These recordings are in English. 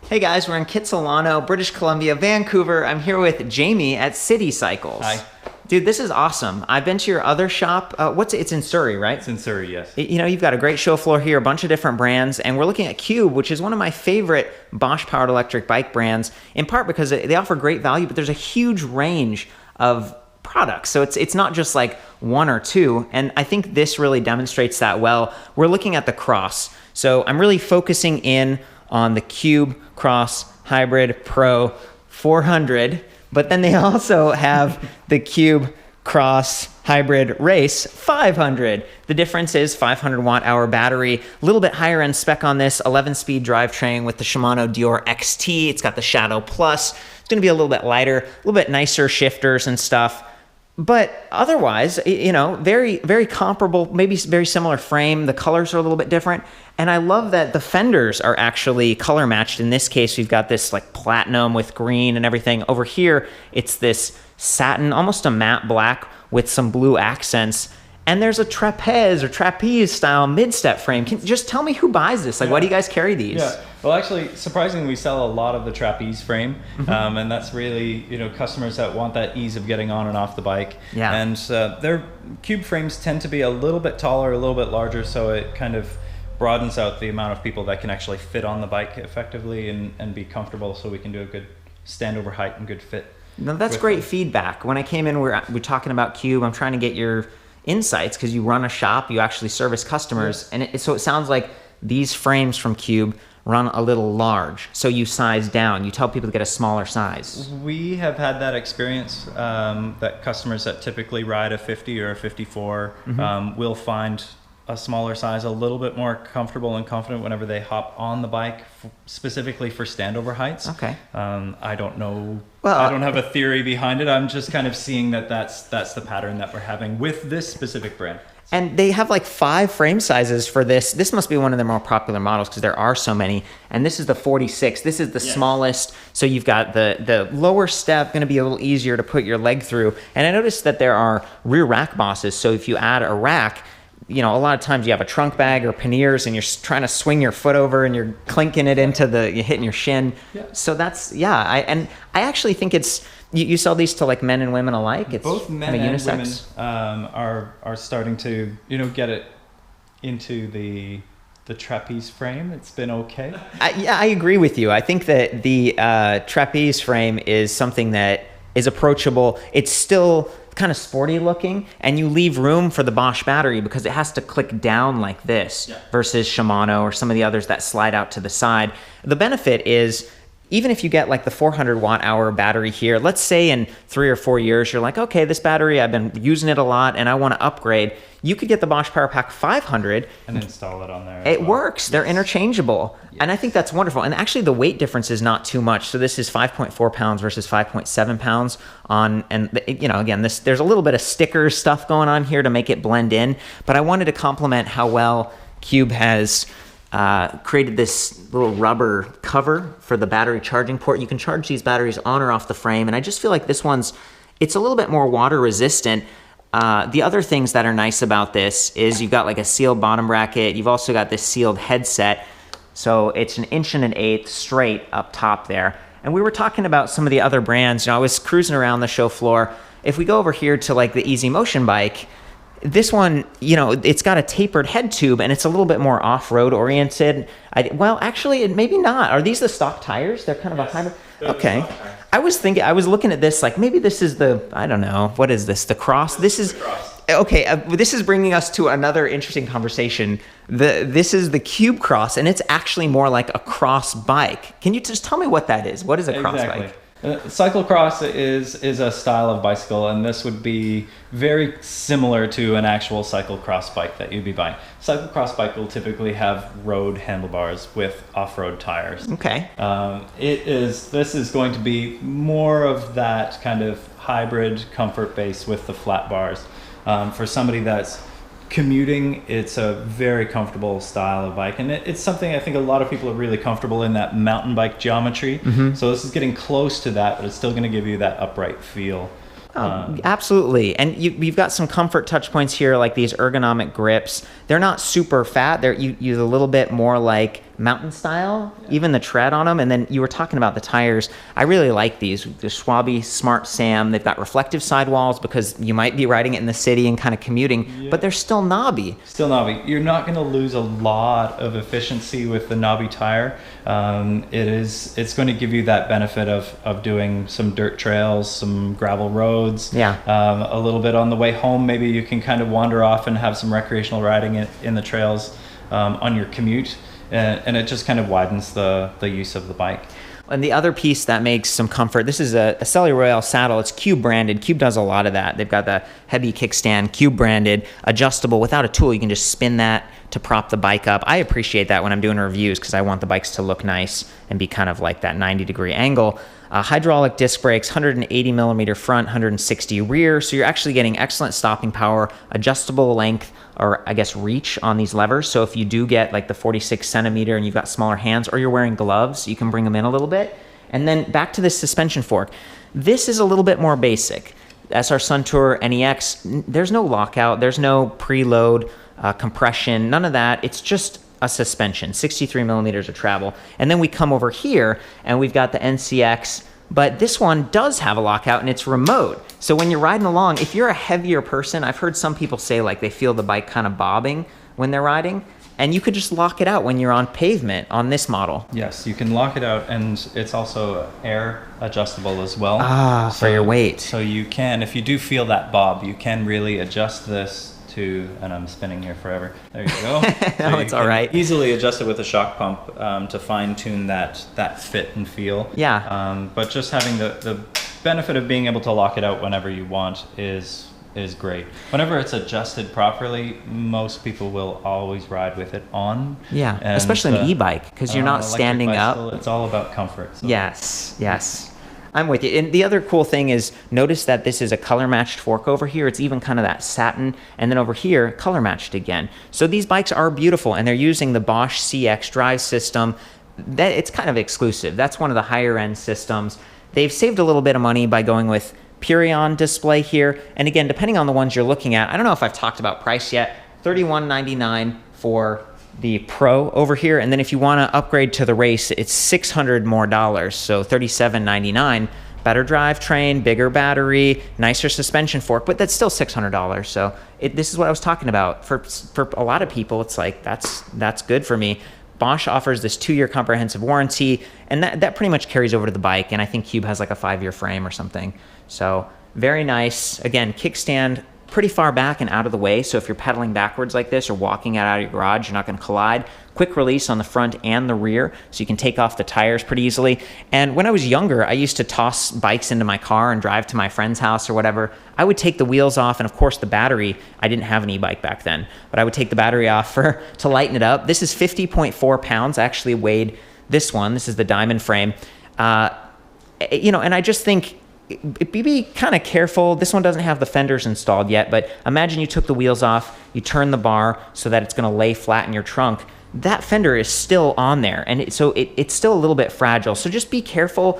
Hey guys, we're in Kitsilano, British Columbia, Vancouver. I'm here with Jamie at City Cycles. Hi. Dude, this is awesome. I've been to your other shop. It's in Surrey, right? It's in Surrey, yes. You've got a great show floor here, a bunch of different brands, and we're looking at Cube, which is one of my favorite Bosch powered electric bike brands, in part because they offer great value, but there's a huge range of products. So it's not just like one or two, and I think this really demonstrates that well. We're looking at the Cross. So I'm really focusing in on the Cube Cross Hybrid Pro 400, but then they also have the Cube Cross Hybrid Race 500. The difference is 500 watt hour battery, a little bit higher end spec on this, 11-speed drivetrain with the Shimano Dior XT. It's got the Shadow Plus. It's going to be a little bit lighter, a little bit nicer shifters and stuff. But otherwise, very, very comparable, maybe very similar frame. The colors are a little bit different. And I love that the fenders are actually color matched. In this case, we've got this like platinum with green and everything. Over here, it's this satin, almost a matte black with some blue accents. And there's a trapeze style mid-step frame. Just tell me who buys this. Why do you guys carry these? Yeah. Well, actually, surprisingly, we sell a lot of the trapeze frame, and that's really customers that want that ease of getting on and off the bike. Yeah. And their Cube frames tend to be a little bit taller, a little bit larger, so it kind of broadens out the amount of people that can actually fit on the bike effectively and be comfortable. So we can do a good standover height and good fit. No, that's great feedback. When I came in, we're talking about Cube. I'm trying to get your insights because you run a shop, you actually service customers, and so it sounds like these frames from Cube run a little large, so you size down. You tell people to get a smaller size. We have had that experience that customers that typically ride a 50 or a 54 will find a smaller size a little bit more comfortable and confident whenever they hop on the bike, specifically for standover heights. Okay. I don't know. Well, I don't have a theory behind it. I'm just kind of seeing that's the pattern that we're having with this specific brand. And they have like 5 frame sizes for this. This must be one of their more popular models because there are so many. And this is the 46. This is the smallest. So you've got the lower step, going to be a little easier to put your leg through. And I noticed that there are rear rack bosses. So if you add a rack, a lot of times you have a trunk bag or panniers and you're trying to swing your foot over and you're clinking it into you're hitting your shin. Yeah. So that's, I actually think it's, you sell these to like men and women alike? It's both men kind of and unisex? women are starting to, get it into the trapeze frame. It's been okay. I agree with you. I think that the trapeze frame is something that is approachable. It's still kind of sporty looking, and you leave room for the Bosch battery because it has to click down like this versus Shimano or some of the others that slide out to the side. The benefit is, even if you get like the 400 watt hour battery here, let's say in 3 or 4 years, you're like, okay, this battery, I've been using it a lot and I want to upgrade. You could get the Bosch Powerpack 500 and install it on there. It works. They're interchangeable. Yes. And I think that's wonderful. And actually the weight difference is not too much. So this is 5.4 pounds versus 5.7 pounds on, and again, there's a little bit of sticker stuff going on here to make it blend in, but I wanted to compliment how well Cube has created this little rubber cover for the battery charging port. You can charge these batteries on or off the frame, and I just feel like this it's a little bit more water resistant. The other things that are nice about this is you've got like a sealed bottom bracket. You've also got this sealed headset. So it's 1 1/8 straight up top there. And we were talking about some of the other brands. I was cruising around the show floor. If we go over here to like the Easy Motion bike, this one, it's got a tapered head tube and it's a little bit more off-road oriented. Actually, maybe not. Are these the stock tires? They're kind of a hybrid. Okay. I was looking at this like maybe this is I don't know. What is this? The Cross? This is the Cross. Okay. This is bringing us to another interesting conversation. This is the Cube Cross, and it's actually more like a cross bike. Can you just tell me what that is? What is a cross bike? Cyclocross is a style of bicycle, and this would be very similar to an actual cyclocross bike that you'd be buying. Cyclocross bike will typically have road handlebars with off-road tires. Okay. This is going to be more of that kind of hybrid comfort base with the flat bars. For somebody that's commuting, it's a very comfortable style of bike, and it's something I think a lot of people are really comfortable in, that mountain bike geometry. So this is getting close to that, but it's still going to give you that upright feel. Absolutely. And you've got some comfort touch points here, like these ergonomic grips. They're not super fat. They're a little bit more like mountain style, even the tread on them. And then you were talking about the tires. I really like these, the Schwalbe Smart Sam. They've got reflective sidewalls because you might be riding it in the city and kind of commuting, but they're still knobby. Still knobby. You're not going to lose a lot of efficiency with the knobby tire. It's going to give you that benefit of doing some dirt trails, some gravel roads. A little bit on the way home, maybe you can kind of wander off and have some recreational riding in the trails on your commute. And it just kind of widens the use of the bike. And the other piece that makes some comfort, this is a Celly Royale saddle. It's Cube branded. Cube does a lot of that. They've got the heavy kickstand, Cube branded, adjustable. Without a tool, you can just spin that to prop the bike up. I appreciate that when I'm doing reviews because I want the bikes to look nice and be kind of like that 90-degree angle. Hydraulic disc brakes, 180 millimeter front, 160 rear. So you're actually getting excellent stopping power, adjustable length, or I guess reach on these levers. So if you do get like the 46 centimeter and you've got smaller hands or you're wearing gloves, you can bring them in a little bit. And then back to this suspension fork. This is a little bit more basic. SR Suntour NEX, there's no lockout, there's no preload, compression, none of that. It's just a suspension, 63 millimeters of travel. And then we come over here and we've got the NCX, but this one does have a lockout and it's remote. So when you're riding along, if you're a heavier person, I've heard some people say like they feel the bike kind of bobbing when they're riding, and you could just lock it out when you're on pavement on this model. Yes, you can lock it out, and it's also air adjustable as well. For your weight. So you can, if you do feel that bob, you can really adjust this to, and I'm spinning here forever. There you go. No, it's all right. Easily adjust it with a shock pump to fine tune that fit and feel. Yeah. But just having the benefit of being able to lock it out whenever you want is great. Whenever it's adjusted properly, most people will always ride with it on. Yeah, and especially an e-bike because you're not standing up. It's all about comfort. So. Yes. I'm with you. And the other cool thing is, notice that this is a color matched fork over here. It's even kind of that satin. And then over here, color matched again. So these bikes are beautiful, and they're using the Bosch CX drive system. It's kind of exclusive. That's one of the higher end systems. They've saved a little bit of money by going with Purion display here. And again, depending on the ones you're looking at, I don't know if I've talked about price yet, $31.99 for the Pro over here. And then if you want to upgrade to the Race, it's $600 more, so $37.99. Better drivetrain, bigger battery, nicer suspension fork, but that's still $600. So this is what I was talking about. For a lot of people, it's like, that's good for me. Bosch offers this 2-year comprehensive warranty, and that pretty much carries over to the bike. And I think Cube has like a 5-year frame or something. So very nice. Again, kickstand pretty far back and out of the way, so if you're pedaling backwards like this or walking out of your garage, you're not going to collide. Quick release on the front and the rear, so you can take off the tires pretty easily. And when I was younger, I used to toss bikes into my car and drive to my friend's house or whatever. I would take the wheels off, and of course the battery, I didn't have an e-bike back then, but I would take the battery off to lighten it up. This is 50.4 pounds. I actually weighed this one. This is the diamond frame. And I just think, be kind of careful. This one doesn't have the fenders installed yet, but imagine you took the wheels off, you turn the bar so that it's going to lay flat in your trunk. That fender is still on there, and it's still a little bit fragile. So just be careful.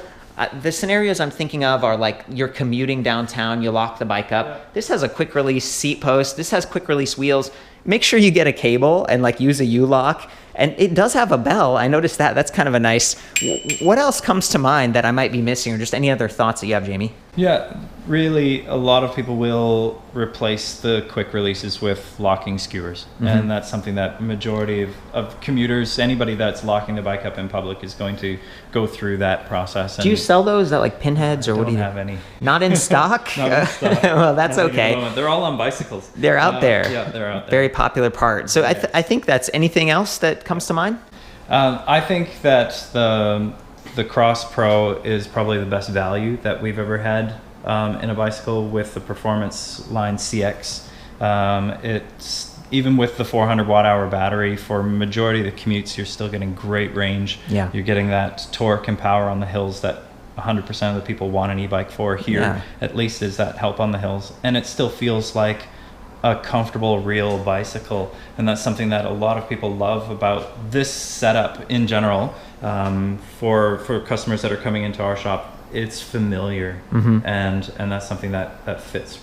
The scenarios I'm thinking of are like you're commuting downtown, you lock the bike up. Yeah. This has a quick release seat post. This has quick release wheels. Make sure you get a cable and like use a U-lock. And it does have a bell. I noticed that. That's kind of a nice. What else comes to mind that I might be missing, or just any other thoughts that you have, Jamie? Yeah, really, a lot of people will replace the quick releases with locking skewers. Mm-hmm. And that's something that majority of commuters, anybody that's locking the bike up in public, is going to go through that process. Do you sell those? Is that like pinheads, or what do you have any? Not in stock? Not in stock. Well, that's okay. They're all on bicycles. They're out there. Yeah, they're out there. Very popular part. So yeah. I think that's anything else that comes to mind? I think that the Cross Pro is probably the best value that we've ever had in a bicycle with the Performance Line CX. It's even with the 400 watt hour battery, for majority of the commutes, you're still getting great range. Yeah. You're getting that torque and power on the hills that 100% of the people want an e-bike for. Here, at least, is that help on the hills. And it still feels like a comfortable, real bicycle. And that's something that a lot of people love about this setup in general. For customers that are coming into our shop, it's familiar. Mm-hmm. and that's something that fits.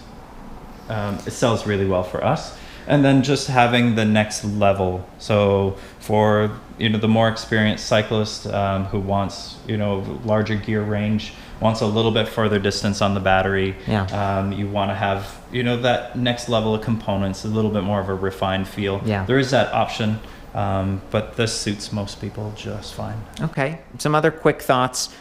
It sells really well for us. And then just having the next level. So for the more experienced cyclist who wants larger gear range, wants a little bit further distance on the battery. Yeah. You want to have that next level of components, a little bit more of a refined feel. Yeah. There is that option, but this suits most people just fine. Okay. Some other quick thoughts.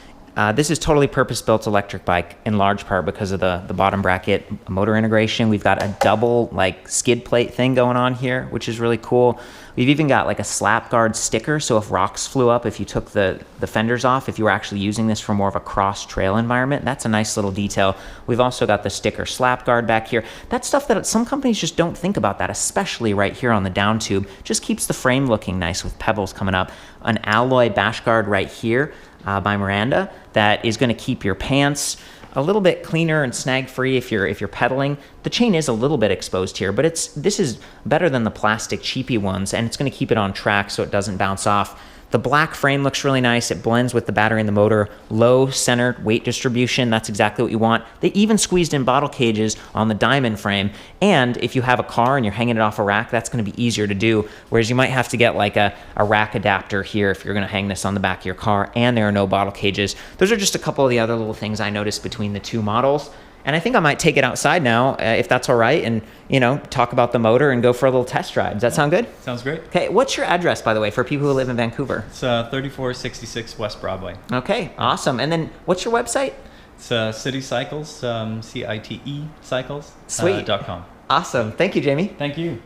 This is totally purpose-built electric bike in large part because of the bottom bracket motor integration. We've got a double skid plate thing going on here, which is really cool. We've even got a slap guard sticker, so if rocks flew up, if you took the fenders off, if you were actually using this for more of a cross trail environment, that's a nice little detail. We've also got the sticker slap guard back here. That's stuff that some companies just don't think about that, especially right here on the down tube. Just keeps the frame looking nice with pebbles coming up. An alloy bash guard right here by Miranda that is going to keep your pants a little bit cleaner and snag free if you're pedaling. The chain is a little bit exposed here, but this is better than the plastic cheapy ones, and it's going to keep it on track so it doesn't bounce off. The black frame looks really nice. It blends with the battery and the motor. Low centered weight distribution. That's exactly what you want. They even squeezed in bottle cages on the diamond frame. And if you have a car and you're hanging it off a rack, that's going to be easier to do. Whereas you might have to get a rack adapter here if you're going to hang this on the back of your car, and there are no bottle cages. Those are just a couple of the other little things I noticed between the two models. And I think I might take it outside now, if that's all right, and talk about the motor and go for a little test drive. Does that sound good? Sounds great. Okay, what's your address, by the way, for people who live in Vancouver? It's 3466 West Broadway. Okay, awesome. And then what's your website? It's City Cycles, CITE Cycles. Sweet. .com. Awesome. Thank you, Jamie. Thank you.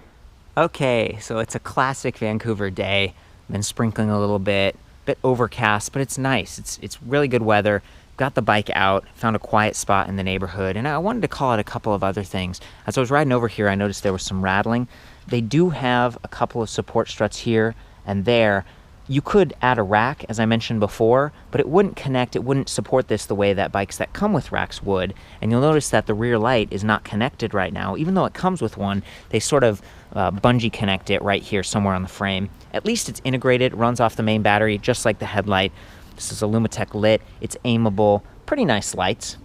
Okay, so it's a classic Vancouver day. Been sprinkling a little bit overcast, but it's nice. It's really good weather. Got the bike out, found a quiet spot in the neighborhood, and I wanted to call it a couple of other things. As I was riding over here, I noticed there was some rattling. They do have a couple of support struts here and there. You could add a rack, as I mentioned before, but it wouldn't connect, it wouldn't support this the way that bikes that come with racks would. And you'll notice that the rear light is not connected right now. Even though it comes with one, they sort of bungee connect it right here somewhere on the frame. At least it's integrated, runs off the main battery, just like the headlight. This is a Lumitec lit. It's aimable, pretty nice lights.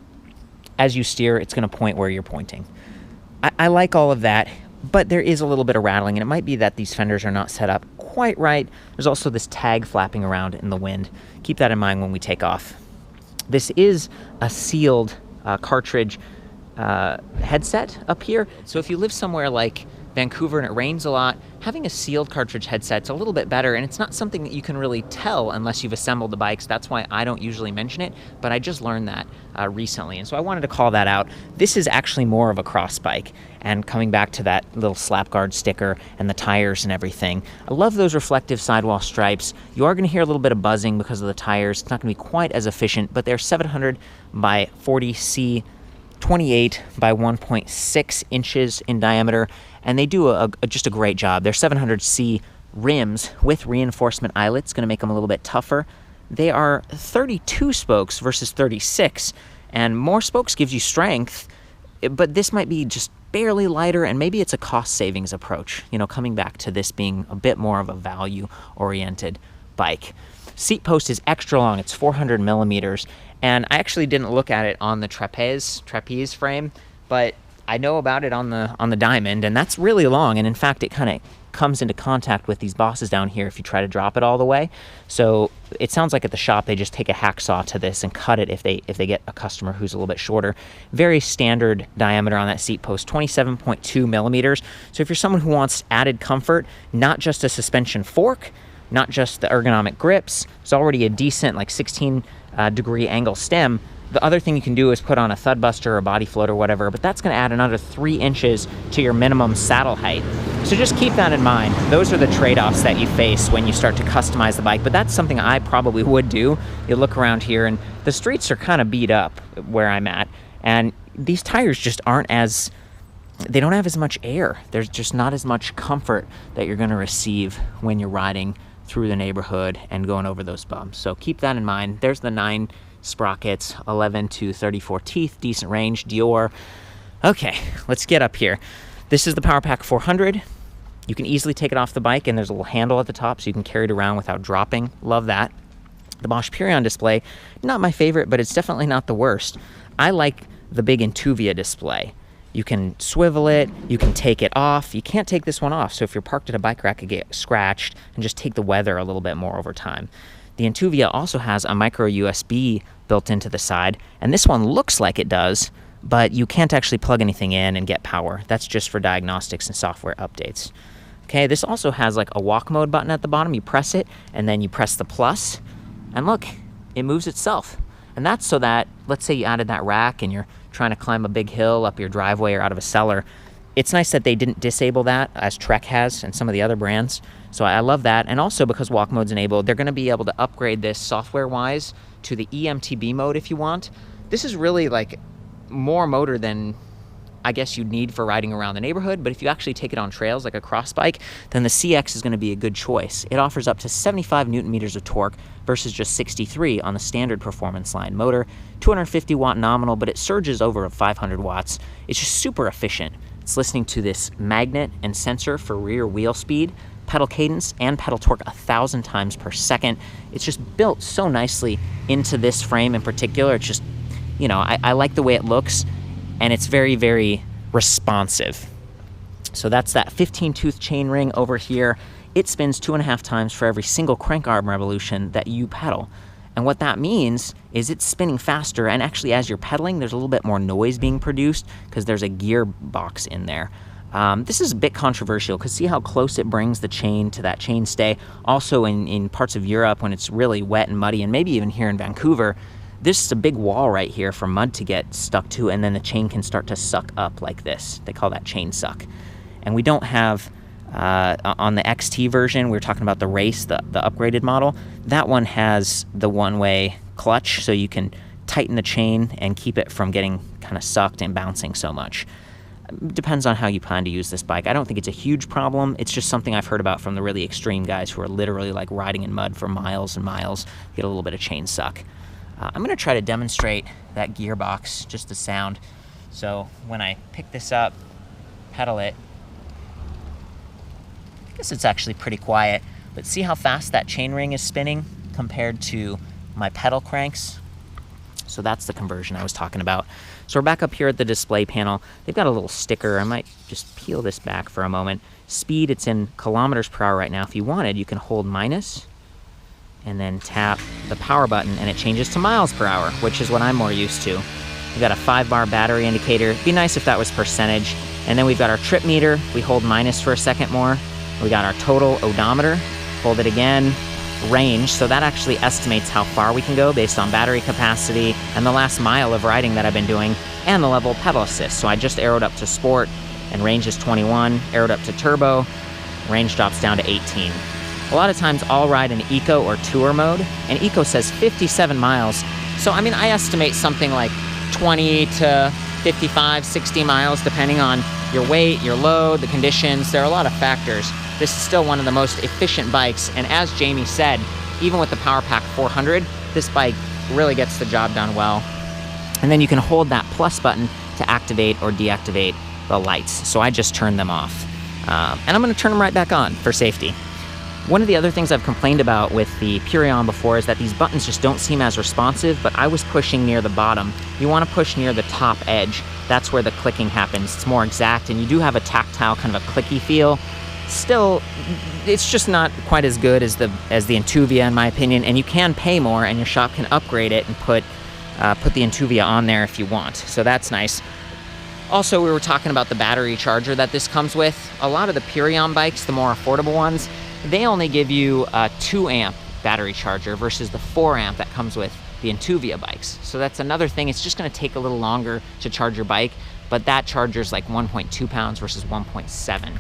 As you steer, it's going to point where you're pointing. I like all of that, but there is a little bit of rattling, and it might be that these fenders are not set up quite right. There's also this tag flapping around in the wind. Keep that in mind when we take off. This is a sealed cartridge headset up here. So if you live somewhere like Vancouver and it rains a lot, having a sealed cartridge headset's a little bit better, and it's not something that you can really tell unless you've assembled the bikes. That's why I don't usually mention it, but I just learned that recently, and so I wanted to call that out. This is actually more of a cross bike, and coming back to that little slap guard sticker and the tires and everything, I love those reflective sidewall stripes. You are going to hear a little bit of buzzing because of the tires. It's not going to be quite as efficient, but they're 700 by 40C 28 by 1.6 inches in diameter, and they do just a great job. They're 700C rims with reinforcement eyelets, going to make them a little bit tougher. They are 32 spokes versus 36, and more spokes gives you strength, but this might be just barely lighter, and maybe it's a cost savings approach, coming back to this being a bit more of a value-oriented bike. Seat post is extra long. It's 400 millimeters, and I actually didn't look at it on the trapeze frame, but I know about it on the diamond, and that's really long, and in fact it kind of comes into contact with these bosses down here if you try to drop it all the way. So it sounds like at the shop they just take a hacksaw to this and cut it if they get a customer who's a little bit shorter. Very standard diameter on that seat post, 27.2 millimeters. So if you're someone who wants added comfort, not just a suspension fork, not just the ergonomic grips, it's already a decent 16 degree angle stem. The other thing you can do is put on a thud buster or a body float or whatever, but that's going to add another 3 inches to your minimum saddle height. So just keep that in mind. Those are the trade-offs that you face when you start to customize the bike, but that's something I probably would do. You look around here and the streets are kind of beat up where I'm at, and these tires just they don't have as much air. There's just not as much comfort that you're going to receive when you're riding through the neighborhood and going over those bumps. So keep that in mind. There's the 9 sprockets, 11 to 34 teeth, decent range, Dior. Okay, let's get up here. This is the Powerpack 400. You can easily take it off the bike, and there's a little handle at the top so you can carry it around without dropping. Love that. The Bosch Purion display, not my favorite, but it's definitely not the worst. I like the big Intuvia display. You can swivel it, you can take it off. You can't take this one off, so if you're parked at a bike rack, it get scratched, and just take the weather a little bit more over time. The Intuvia also has a micro USB built into the side, and this one looks like it does, but you can't actually plug anything in and get power. That's just for diagnostics and software updates. Okay, this also has like a walk mode button at the bottom. You press it, and then you press the plus, and look, it moves itself. And that's so that, let's say you added that rack and you're trying to climb a big hill up your driveway or out of a cellar. It's nice that they didn't disable that, as Trek has and some of the other brands. So I love that. And also because walk mode's enabled, they're going to be able to upgrade this software-wise to the EMTB mode if you want. This is really like more motor than I guess you'd need for riding around the neighborhood, but if you actually take it on trails like a cross bike, then the CX is going to be a good choice. It offers up to 75 Newton meters of torque versus just 63 on the standard Performance Line motor, 250 watt nominal, but it surges over 500 watts. It's just super efficient. It's listening to this magnet and sensor for rear wheel speed, pedal cadence, and pedal torque 1,000 times per second. It's just built so nicely into this frame in particular. It's just, you know, I like the way it looks, and it's very, very responsive. So that's that 15-tooth chain ring over here. It spins 2.5 times for every single crank arm revolution that you pedal. And what that means is it's spinning faster, and actually as you're pedaling, there's a little bit more noise being produced because there's a gearbox in there. This is a bit controversial because see how close it brings the chain to that chainstay. Also in parts of Europe when it's really wet and muddy, and maybe even here in Vancouver, this is a big wall right here for mud to get stuck to, and then the chain can start to suck up like this. They call that chain suck. And we don't have, on the XT version, we were talking about the race, the upgraded model, that one has the one-way clutch, so you can tighten the chain and keep it from getting kind of sucked and bouncing so much. Depends on how you plan to use this bike. I don't think it's a huge problem. It's just something I've heard about from the really extreme guys who are literally like riding in mud for miles and miles, get a little bit of chain suck. I'm going to try to demonstrate that gearbox, just the sound. So when I pick this up, pedal it, I guess it's actually pretty quiet, but see how fast that chain ring is spinning compared to my pedal cranks? So that's the conversion I was talking about. So we're back up here at the display panel. They've got a little sticker. I might just peel this back for a moment. Speed, it's in kilometers per hour right now. If you wanted, you can hold minus and then tap the power button and it changes to miles per hour, which is what I'm more used to. We've got a 5-bar battery indicator. It'd be nice if that was percentage. And then we've got our trip meter. We hold minus for a second more. We got our total odometer. Hold it again. Range, so that actually estimates how far we can go based on battery capacity and the last mile of riding that I've been doing, and the level of pedal assist. So I just arrowed up to sport and range is 21, arrowed up to turbo, range drops down to 18. A lot of times I'll ride in eco or tour mode, and eco says 57 miles. So I mean, I estimate something like 20 to 55, 60 miles, depending on your weight, your load, the conditions. There are a lot of factors. This is still one of the most efficient bikes, and as Jamie said, even with the Powerpack 400, this bike really gets the job done well. And then you can hold that plus button to activate or deactivate the lights. So I just turned them off. And I'm gonna turn them right back on for safety. One of the other things I've complained about with the Purion before is that these buttons just don't seem as responsive, but I was pushing near the bottom. You wanna push near the top edge. That's where the clicking happens. It's more exact, and you do have a tactile, kind of a clicky feel. Still, it's just not quite as good as the Intuvia in my opinion, and you can pay more and your shop can upgrade it and put the Intuvia on there if you want. So that's nice. Also, we were talking about the battery charger that this comes with. A lot of the Purion bikes, the more affordable ones, they only give you a 2 amp battery charger versus the 4 amp that comes with the Intuvia bikes. So that's another thing. It's just going to take a little longer to charge your bike, but that charger's like 1.2 pounds versus 1.7.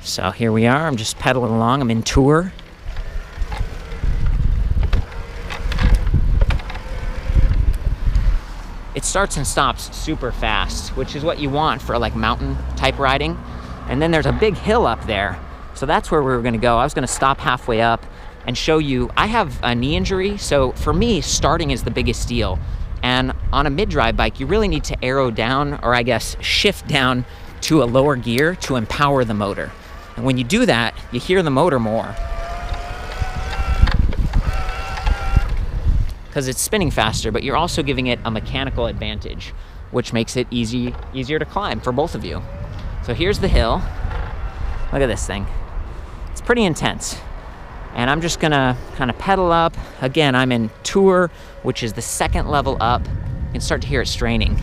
So here we are, I'm just pedaling along, I'm in tour. It starts and stops super fast, which is what you want for like mountain type riding. And then there's a big hill up there. So that's where we were gonna go. I was gonna stop halfway up and show you, I have a knee injury, so for me, starting is the biggest deal. And on a mid-drive bike, you really need to arrow down, or I guess shift down to a lower gear to empower the motor. And when you do that, you hear the motor more because it's spinning faster, but you're also giving it a mechanical advantage. which makes it easier to climb for both of you. So here's the hill. Look at this thing. It's pretty intense. And I'm just gonna kind of pedal up. Again, I'm in Tour, which is the second level up. You can start to hear it straining.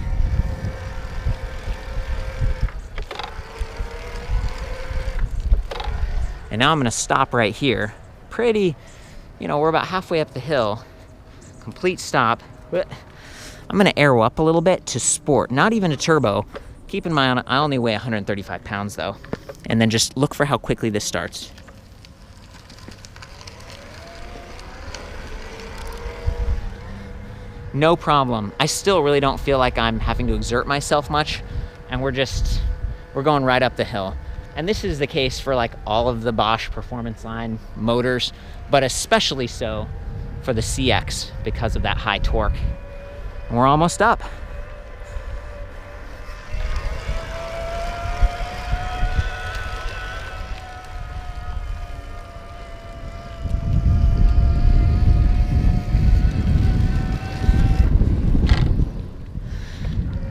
And now I'm gonna stop right here. Pretty, we're about halfway up the hill. Complete stop. I'm gonna arrow up a little bit to Sport, not even a turbo. Keep in mind, I only weigh 135 pounds though. And then just look for how quickly this starts. No problem. I still really don't feel like I'm having to exert myself much, and we're going right up the hill. And this is the case for like all of the Bosch Performance Line motors, but especially so for the CX because of that high torque. And we're almost up.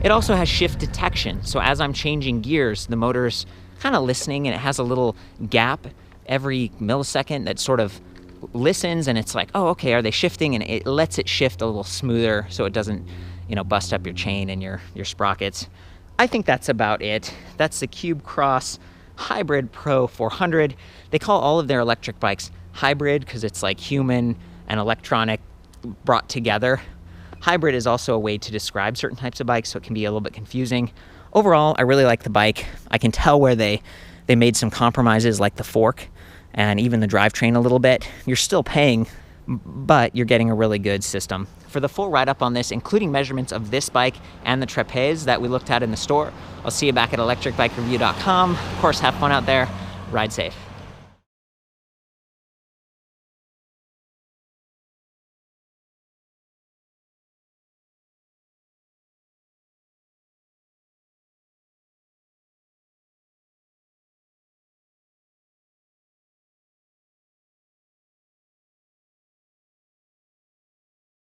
It also has shift detection, so as I'm changing gears, the motor's kind of listening, and it has a little gap every millisecond that sort of listens, and it's like, oh, okay, are they shifting? And it lets it shift a little smoother so it doesn't, bust up your chain and your sprockets. I think that's about it. That's the Cube Cross Hybrid Pro 400. They call all of their electric bikes hybrid because it's like human and electronic brought together. Hybrid is also a way to describe certain types of bikes, so it can be a little bit confusing. Overall, I really like the bike. I can tell where they made some compromises like the fork and even the drivetrain a little bit. You're still paying, but you're getting a really good system. For the full write-up on this, including measurements of this bike and the trapeze that we looked at in the store, I'll see you back at ElectricBikeReview.com. Of course, have fun out there. Ride safe.